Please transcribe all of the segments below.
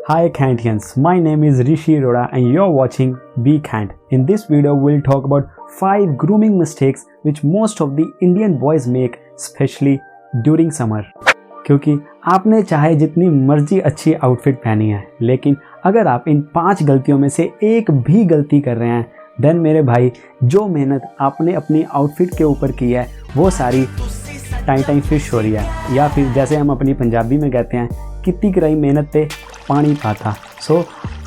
Hi Khantians, my name is Rishi Arora and you're watching Be Khant. In this video, we'll talk about 5 grooming mistakes which most of the Indian boys make, especially during summer. क्योंकि आपने चाहे जितनी मर्जी अच्छी outfit पहनी है, लेकिन अगर आप इन 5 गलतियों में से एक भी गलती कर रहे हैं, देन मेरे भाई जो मेहनत आपने अपनी आउटफिट के ऊपर की है वो सारी टाई फिश हो रही है, या फिर जैसे हम अपनी पंजाबी में कहते हैं कितनी कराई मेहनत पे पानी पाता। सो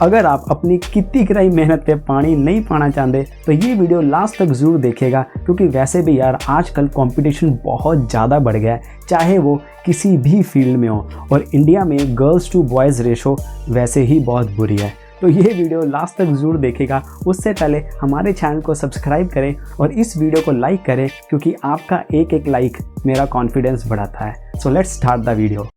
अगर आप अपनी कितनी कराई मेहनत पे पानी नहीं पाना चाहते तो ये वीडियो लास्ट तक ज़रूर देखेगा, क्योंकि वैसे भी यार आजकल कंपटीशन बहुत ज़्यादा बढ़ गया है, चाहे वो किसी भी फील्ड में हो, और इंडिया में गर्ल्स टू बॉयज़ रेशो वैसे ही बहुत बुरी है। तो ये वीडियो लास्ट तक ज़रूर देखेगा। उससे पहले हमारे चैनल को सब्सक्राइब करें और इस वीडियो को लाइक करें, क्योंकि आपका एक लाइक मेरा कॉन्फिडेंस बढ़ाता है। So let's start the video.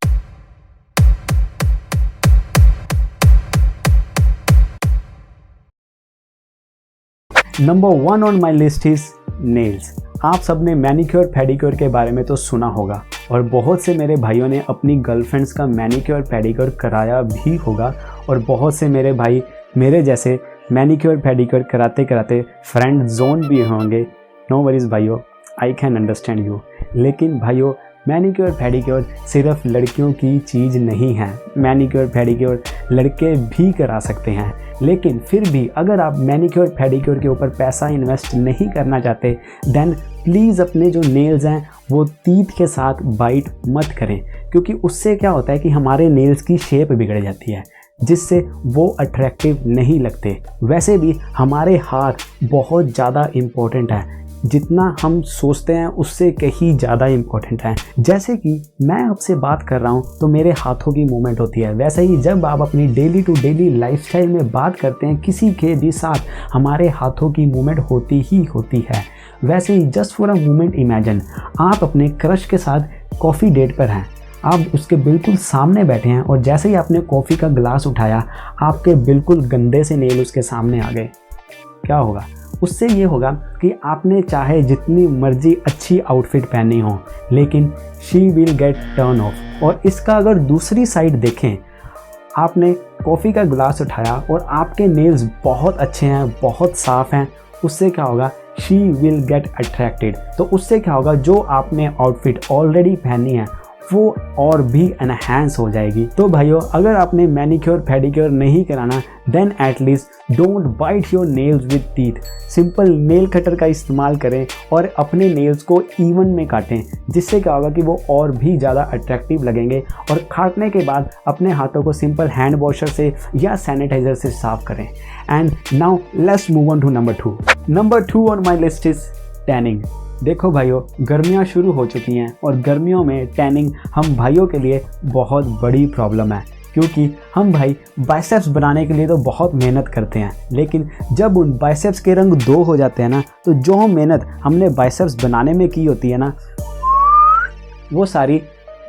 Number 1 on my list is nails. आप सबने मैनिक्योर पेडिक्योर के बारे में तो सुना होगा, और बहुत से मेरे भाइयों ने अपनी गर्लफ्रेंड्स का मैनिक्योर पेडिक्योर कराया भी होगा, और बहुत से मेरे भाई मेरे जैसे मैनिक्योर पेडिक्योर कराते कराते फ्रेंड जोन भी होंगे। नो वरीज भाइयों, आई कैन अंडरस्टैंड यू। लेकिन भाइयों, मैनिक्योर पेडिक्योर सिर्फ लड़कियों की चीज़ नहीं है। मैनिक्योर पेडिक्योर लड़के भी करा सकते हैं, लेकिन फिर भी अगर आप मैनिक्योर पेडिक्योर के ऊपर पैसा इन्वेस्ट नहीं करना चाहते, देन प्लीज़ अपने जो नेल्स हैं वो टीथ के साथ बाइट मत करें, क्योंकि उससे क्या होता है कि हमारे नेल्स की शेप बिगड़ जाती है, जिससे वो अट्रैक्टिव नहीं लगते। वैसे भी हमारे हाथ बहुत ज़्यादा इम्पोर्टेंट है, जितना हम सोचते हैं उससे कहीं ज़्यादा इम्पोर्टेंट है। जैसे कि मैं आपसे बात कर रहा हूँ तो मेरे हाथों की मूवमेंट होती है, वैसे ही जब आप अपनी डेली टू डेली लाइफस्टाइल में बात करते हैं किसी के भी साथ, हमारे हाथों की मूवमेंट होती ही होती है। वैसे ही just for a moment imagine, आप अपने क्रश के साथ कॉफ़ी डेट पर हैं, आप उसके बिल्कुल सामने बैठे हैं, और जैसे ही आपने कॉफ़ी का गिलास उठाया, आपके बिल्कुल गंदे से नेल उसके सामने आ गए। क्या होगा? उससे ये होगा कि आपने चाहे जितनी मर्जी अच्छी आउटफिट पहनी हो, लेकिन she will get turn off. और इसका अगर दूसरी साइड देखें, आपने कॉफ़ी का गिलास उठाया और आपके नेल्स बहुत अच्छे हैं, बहुत साफ़ हैं, उससे क्या होगा? She will get attracted. तो उससे क्या होगा? जो आपने आउटफिट ऑलरेडी पहनी है वो और भी एनहांस हो जाएगी। तो भाइयों, अगर आपने मैनिक्योर पेडिक्योर नहीं कराना, then at least don't bite your nails with teeth. Simple nail cutter का इस्तेमाल करें और अपने नेल्स को इवन में काटें, जिससे क्या होगा कि वो और भी ज़्यादा अट्रैक्टिव लगेंगे। और काटने के बाद अपने हाथों को सिंपल हैंड वॉशर से या सैनिटाइज़र से साफ करें। And now let's move on to number 2। Number 2 on my list is tanning. देखो भाइयों, गर्मियाँ शुरू हो चुकी हैं, और गर्मियों में टैनिंग हम भाइयों के लिए बहुत बड़ी प्रॉब्लम है, क्योंकि हम भाई बाइसेप्स बनाने के लिए तो बहुत मेहनत करते हैं, लेकिन जब उन बाइसेप्स के रंग 2 हो जाते हैं ना, तो जो मेहनत हमने बाइसेप्स बनाने में की होती है ना, वो सारी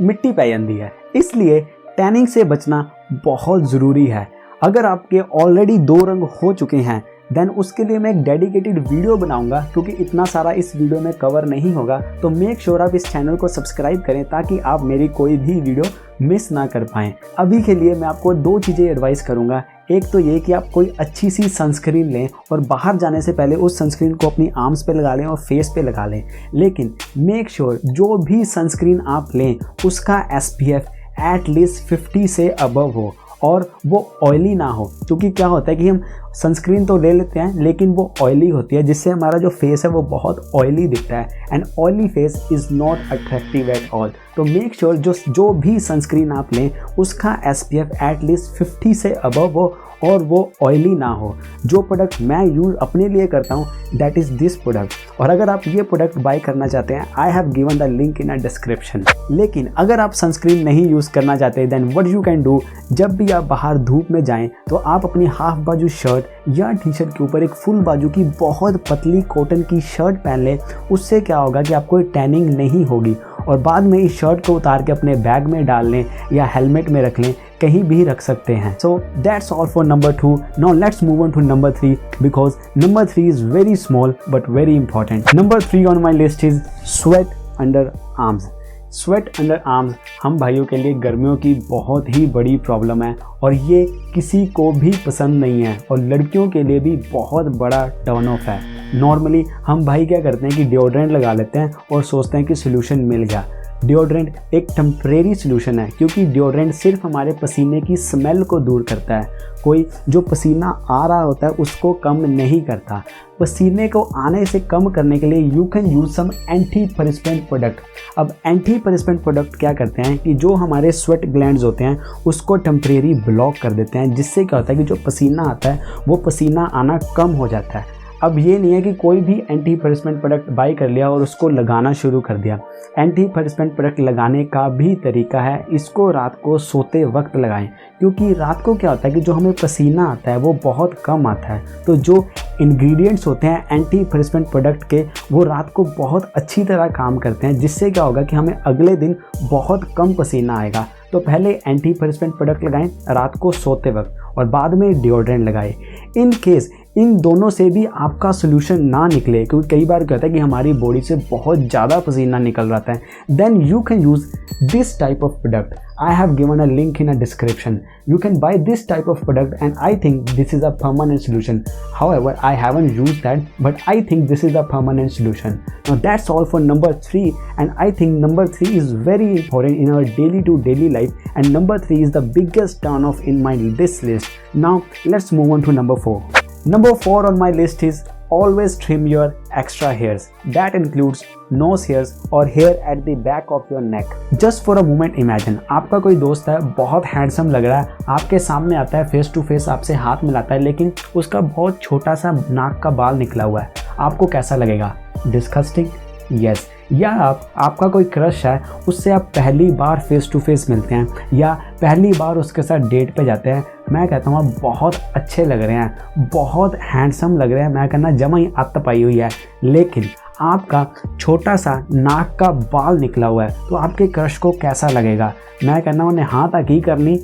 मिट्टी पै जाती है। इसलिए टैनिंग से बचना बहुत ज़रूरी है। अगर आपके ऑलरेडी 2 रंग हो चुके हैं, देन उसके लिए मैं एक डेडिकेटेड वीडियो बनाऊंगा, क्योंकि इतना सारा इस वीडियो में कवर नहीं होगा। तो मेक श्योर आप इस चैनल को सब्सक्राइब करें, ताकि आप मेरी कोई भी वीडियो मिस ना कर पाएँ। अभी के लिए मैं आपको 2 चीज़ें एडवाइस करूंगा। एक तो ये कि आप कोई अच्छी सी सनस्क्रीन लें, और बाहर जाने से पहले उस सनस्क्रीन को अपनी आर्म्स पे लगा लें और फेस पे लगा लें। लेकिन मेक श्योर जो भी सनस्क्रीन आप लें उसका SPF एटलीस्ट 50 से अबव हो, और वो ऑयली ना हो। क्योंकि क्या होता है कि हम सनस्क्रीन तो ले लेते हैं, लेकिन वो ऑयली होती है, जिससे हमारा जो फेस है वो बहुत ऑयली दिखता है, and oily face is not attractive at all. तो मेक श्योर जो भी सनस्क्रीन आप लें उसका SPF एटलीस्ट 50 से अबव हो, और वो ऑयली ना हो। जो प्रोडक्ट मैं यूज़ अपने लिए करता हूँ, दैट इज़ दिस प्रोडक्ट। और अगर आप ये प्रोडक्ट बाय करना चाहते हैं, I have given the link in a description. लेकिन अगर आप सनस्क्रीन नहीं यूज़ करना चाहते, then what you can do, जब भी आप बाहर धूप में जाएं, तो आप अपनी हाफ बाजू शर्ट या टी शर्ट के ऊपर एक फुल बाजू की बहुत पतली कॉटन की शर्ट पहन लें। उससे क्या होगा कि आपको टैनिंग नहीं होगी, और बाद में इस शर्ट को उतार के अपने बैग में डाल लें या हेलमेट में रख लें, कहीं भी रख सकते हैं। So that's all for number 2। Now let's move on to number 3, because number 3 is very small but very important. Number 3 on my list is sweat under arms. Sweat under arms हम भाइयों के लिए गर्मियों की बहुत ही बड़ी प्रॉब्लम है और ये किसी को भी पसंद नहीं है और लड़कियों के लिए भी बहुत बड़ा टर्न ऑफ है। नॉर्मली हम भाई क्या करते हैं कि डिओड्रेंट लगा लेते हैं और सोचते हैं कि सोल्यूशन मिल गया। डिओड्रेंट एक टेम्परेरी सोल्यूशन है क्योंकि डिओड्रेंट सिर्फ हमारे पसीने की स्मेल को दूर करता है, कोई जो पसीना आ रहा होता है उसको कम नहीं करता। पसीने को आने से कम करने के लिए you can use some antiperspirant product. अब एंटी परस्पिरेंट प्रोडक्ट क्या करते हैं कि जो हमारे स्वेट ग्लैंड्स होते हैं उसको टेम्परेरी ब्लॉक कर देते हैं, जिससे क्या होता है कि जो पसीना आता है वो पसीना आना कम हो जाता है। अब ये नहीं है कि कोई भी एंटी परस्पिरेंट प्रोडक्ट बाई कर लिया और उसको लगाना शुरू कर दिया। एंटी परस्पिरेंट प्रोडक्ट लगाने का भी तरीका है, इसको रात को सोते वक्त लगाएं क्योंकि रात को क्या होता है कि जो हमें पसीना आता है वो बहुत कम आता है, तो जो इंग्रेडिएंट्स होते हैं एंटी परस्पिरेंट प्रोडक्ट के वो रात को बहुत अच्छी तरह काम करते हैं, जिससे क्या होगा कि हमें अगले दिन बहुत कम पसीना आएगा। तो पहले एंटी परस्पिरेंट प्रोडक्ट लगाएं रात को सोते वक्त और बाद में डिओड्रेंट लगाएं। इन केस इन दोनों से भी आपका सोल्यूशन ना निकले, क्योंकि कई बार क्या होता है कि हमारी बॉडी से बहुत ज़्यादा पसीना निकल रहा है, then you can use this type of product. I have given a link in a description. You can buy this type of product and I think this is a permanent solution. However, I haven't used that, but I think this is a permanent solution. Now that's all for number 3, and I think number 3 is very important in our daily to daily life, and number 3 is the biggest turn off in this list. Now let's move on to number 4. Number 4 on my list is always trim your extra hairs. That includes nose hairs or hair at the back of your neck. Just for a moment imagine, आपका कोई दोस्त है, बहुत handsome लग रहा है, आपके सामने आता है, फेस टू फेस आपसे हाथ मिलाता है, लेकिन उसका बहुत छोटा सा नाक का बाल निकला हुआ है। आपको कैसा लगेगा? डिस्गस्टिंग? यस। या आपका कोई क्रश है, उससे आप पहली बार फेस टू फेस मिलते हैं या पहली बार उसके साथ डेट पे जाते हैं, मैं कहता हूँ आप बहुत अच्छे लग रहे हैं, बहुत हैंडसम लग रहे हैं, मैं कहना जमा ही आत्त पाई हुई है, लेकिन आपका छोटा सा नाक का बाल निकला हुआ है, तो आपके क्रश को कैसा लगेगा? मैं कहना उन्हें हाँ तक ही करनी,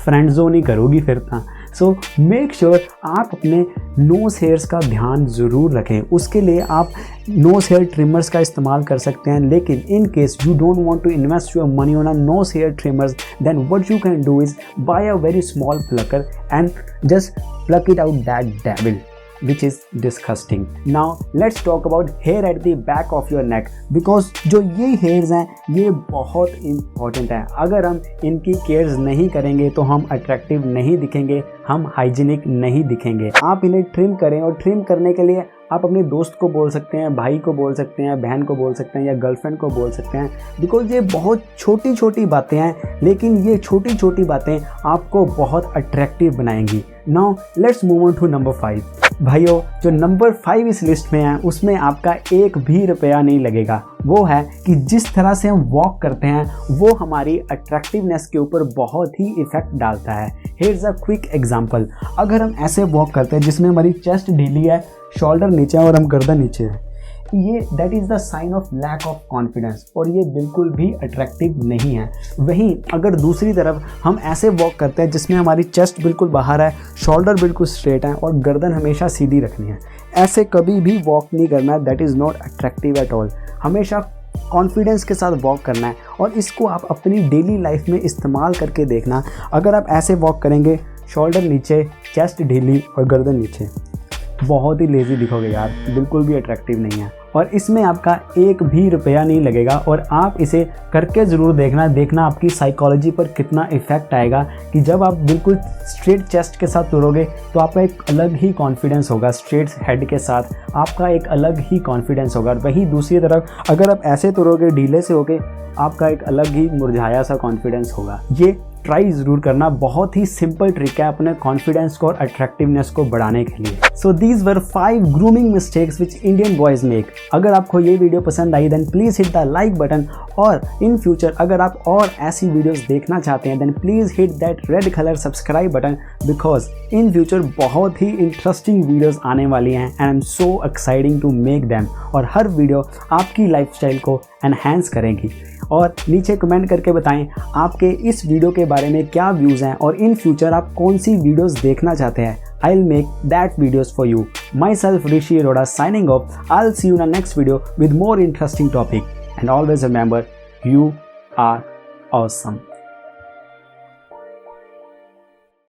फ्रेंड जोन ही करोगी फिर था। सो मेक श्योर आप अपने नोज़ हेयर्स का ध्यान ज़रूर रखें। उसके लिए आप नोज़ हेयर ट्रिमर्स का इस्तेमाल कर सकते हैं, लेकिन in case you don't want to invest your money on a nose hair trimmers, then what you can do is buy a very small plucker and just pluck it out that devil which is disgusting. Now let's talk about hair at the back of your neck, because जो ये hairs हैं ये बहुत important है। अगर हम इनकी cares नहीं करेंगे तो हम अट्रैक्टिव नहीं दिखेंगे, हम हाइजीनिक नहीं दिखेंगे। आप इन्हें ट्रिम करें, और ट्रिम करने के लिए आप अपने दोस्त को बोल सकते हैं, भाई को बोल सकते हैं, बहन को बोल सकते हैं या गर्लफ्रेंड को बोल सकते हैं, बिकॉज ये बहुत छोटी छोटी बातें हैं, लेकिन ये छोटी छोटी बातें आपको बहुत अट्रैक्टिव बनाएंगी। Now let's move on to number 5। भाइयों, जो नंबर 5 इस लिस्ट में है उसमें आपका एक भी रुपया नहीं लगेगा। वो है कि जिस तरह से हम वॉक करते हैं वो हमारी अट्रैक्टिवनेस के ऊपर बहुत ही इफेक्ट डालता है। Here's a quick example. अगर हम ऐसे वॉक करते हैं जिसमें हमारी चेस्ट ढीली है, शोल्डर नीचे है और हम गर्दन नीचे है, ये that is the sign of lack of confidence, और ये बिल्कुल भी अट्रैक्टिव नहीं है। वहीं अगर दूसरी तरफ हम ऐसे वॉक करते हैं जिसमें हमारी चेस्ट बिल्कुल बाहर है, शोल्डर बिल्कुल स्ट्रेट है और गर्दन हमेशा सीधी रखनी है, ऐसे कभी भी वॉक नहीं करना है। That is not attractive at all. हमेशा कॉन्फिडेंस के साथ वॉक करना है, और इसको आप अपनी डेली लाइफ में इस्तेमाल करके देखना। अगर आप ऐसे वॉक करेंगे, शोल्डर नीचे, चेस्ट ढीली और गर्दन नीचे, बहुत ही लेज़ी दिखोगे यार, बिल्कुल भी अट्रैक्टिव नहीं है। और इसमें आपका एक भी रुपया नहीं लगेगा, और आप इसे करके ज़रूर देखना आपकी साइकोलॉजी पर कितना इफ़ेक्ट आएगा कि जब आप बिल्कुल स्ट्रेट चेस्ट के साथ तुरोगे तो आपका एक अलग ही कॉन्फिडेंस होगा, स्ट्रेट हेड के साथ आपका एक अलग ही कॉन्फिडेंस होगा। और वहीं दूसरी तरफ अगर आप ऐसे तुरोगे, ढीले से होगे, आपका एक अलग ही मुरझाया सा कॉन्फिडेंस होगा। ये ट्राई ज़रूर करना, बहुत ही सिंपल ट्रिक है अपने कॉन्फिडेंस को और अट्रैक्टिवनेस को बढ़ाने के लिए। So these were 5 grooming mistakes which Indian boys make. अगर आपको ये वीडियो पसंद आई then please hit the like button, और इन फ्यूचर अगर आप और ऐसी वीडियोस देखना चाहते हैं then please hit that red colour subscribe button, because in future बहुत ही इंटरेस्टिंग वीडियोस आने वाली हैं and I am so exciting to make them. और हर वीडियो आपकी लाइफस्टाइल को एनहेंस करेंगी। और नीचे कमेंट करके बताएं आपके इस वीडियो के बारे में क्या व्यूज़ हैं और इन फ्यूचर आप कौन सी वीडियोस देखना चाहते हैं। I'll make that videos for you. Myself Rishi Arora signing off. I'll see you in the next video with more interesting topic. And always remember, you are awesome.